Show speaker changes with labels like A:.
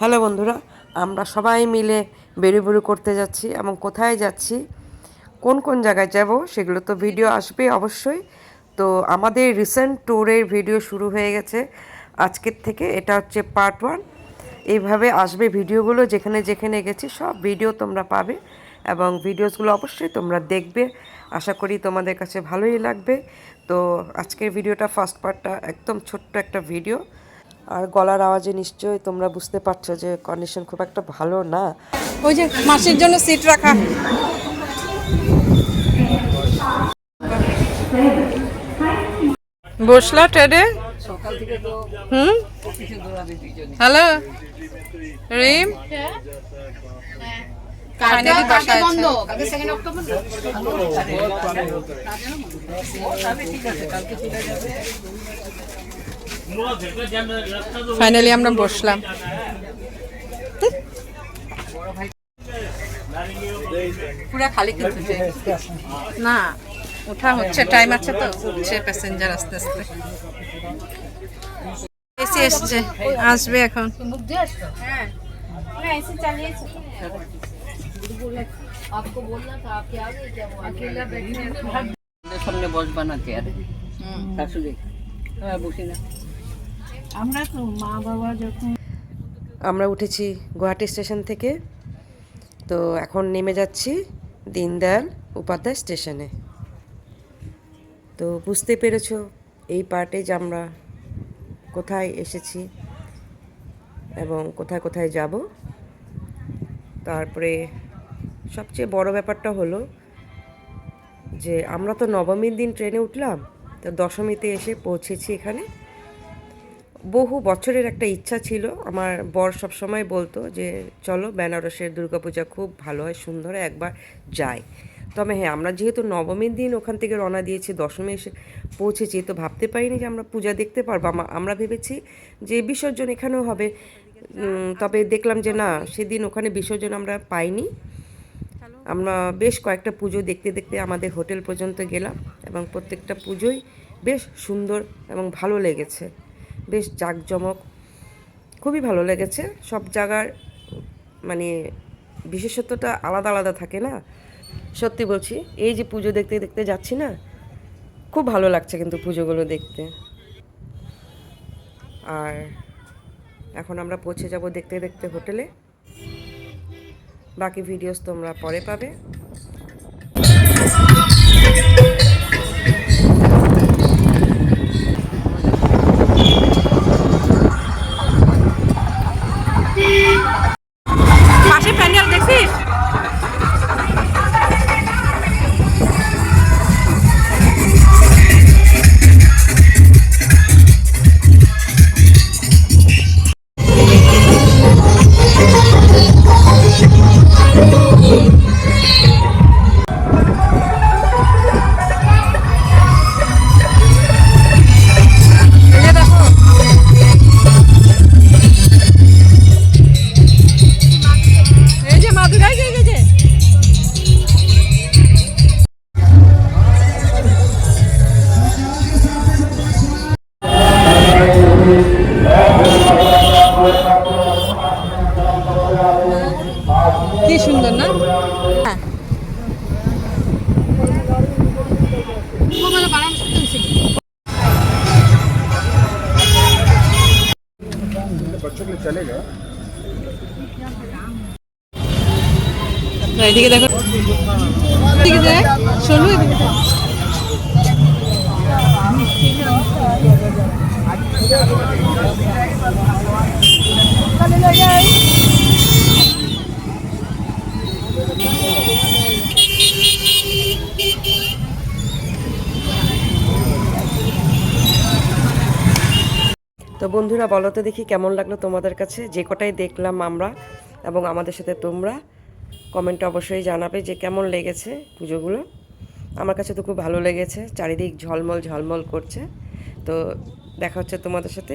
A: Hello বন্ধুরা, আমরা সবাই মিলে বেরু করতে যাচ্ছি এবং কোথায় যাচ্ছি, কোন কোন জায়গায় যাব সেগুলো তো ভিডিও আসবে অবশ্যই। তো আমাদের রিসেন্ট ট্যুরের ভিডিও শুরু হয়ে গেছে আজকের থেকে। এটা হচ্ছে পার্ট 1। এইভাবে আসবে ভিডিওগুলো, যেখানে যেখানে গেছি সব ভিডিও তোমরা পাবে এবং ভিডিওসগুলো অবশ্যই তোমরা দেখবে। আশা করি তোমাদের কাছে ভালোই লাগবে। তো আজকের ভিডিওটা ফার্স্ট পার্টটা একদম ছোট্ট একটা ভিডিও, আর গলার আওয়াজে নিশ্চয়ই তোমরা বুঝতে পারছো যে কন্ডিশন খুব একটা ভালো না।
B: ওই যে মাসির জন্য সিট রাখা। বসলা ট্রেনে? হ্যালো রিম, ফাইনালি আমরা বসলাম। পুরা খালি কিন্তু না, ওঠা হচ্ছে, টাইম আছে তো, উঠছে প্যাসেঞ্জার আস্তে আস্তে। এসি এসছে, আসবে এখন।
C: সামনে বসবা না চেয়ারে, শাশুড়ি বসি না। আমরা তো মা বাবা যখন
A: আমরা উঠেছি গুয়াহাটি স্টেশন থেকে, তো এখন নেমে যাচ্ছি দীনদয়াল উপাধ্যায় স্টেশনে। তো বুঝতে পেরেছো এই পার্টে যে আমরা কোথায় এসেছি এবং কোথায় কোথায় যাব। তারপরে সবচেয়ে বড় ব্যাপারটা হলো যে আমরা তো নবমীর দিন ট্রেনে উঠলাম, তো দশমীতে এসে পৌঁছেছি এখানে। বহু বছরের একটা ইচ্ছা ছিল আমার, বর সব সময় বলতো যে চলো বেনারসের দুর্গাপূজা খুব ভালো হয়, সুন্দর হয়, একবার যাই। তবে হ্যাঁ, আমরা যেহেতু নবমীর দিন ওখান থেকে রওনা দিয়েছি, দশমী এসে পৌঁছেছি, তো ভাবতে পারিনি যে আমরা পূজা দেখতে পারবো। আমরা ভেবেছি যে বিসর্জন এখানেও হবে, তবে দেখলাম যে না, সেদিন ওখানে বিসর্জন আমরা পাইনি। আমরা বেশ কয়েকটা পুজো দেখতে দেখতে আমাদের হোটেল পর্যন্ত গেলাম এবং প্রত্যেকটা পুজোই বেশ সুন্দর এবং ভালো লেগেছে, বেশ জাঁকজমক, খুবই ভালো লেগেছে। সব জায়গার মানে বিশেষত্বটা আলাদা আলাদা থাকে না। সত্যি বলছি, এই যে পুজো দেখতে দেখতে যাচ্ছি না, খুব ভালো লাগছে কিন্তু পুজোগুলো দেখতে। আর এখন আমরা পৌঁছে যাব দেখতে দেখতে হোটেলে। বাকি ভিডিওস তোমরা পরে পাবে।
B: পাশে প্যান্ডেল দেখছিস? এই যে মাদুরাই গেছে। কি সুন্দর না? হ্যাঁ,
D: बच्चों के लिए चलेगा।
B: এদিকে দেখো, এদিকে দেখ, শোনো এদিকে।
A: তো বন্ধুরা, বলো তো দেখি কেমন লাগলো তোমাদের কাছে যে কটাই দেখলাম আমরা এবং আমাদের সাথে তোমরা। কমেন্টে অবশ্যই জানাবে যে কেমন লেগেছে পুজোগুলো। আমার কাছে তো খুব ভালো লেগেছে, চারিদিক ঝলমল ঝলমল করছে। তো দেখা হচ্ছে তোমাদের সাথে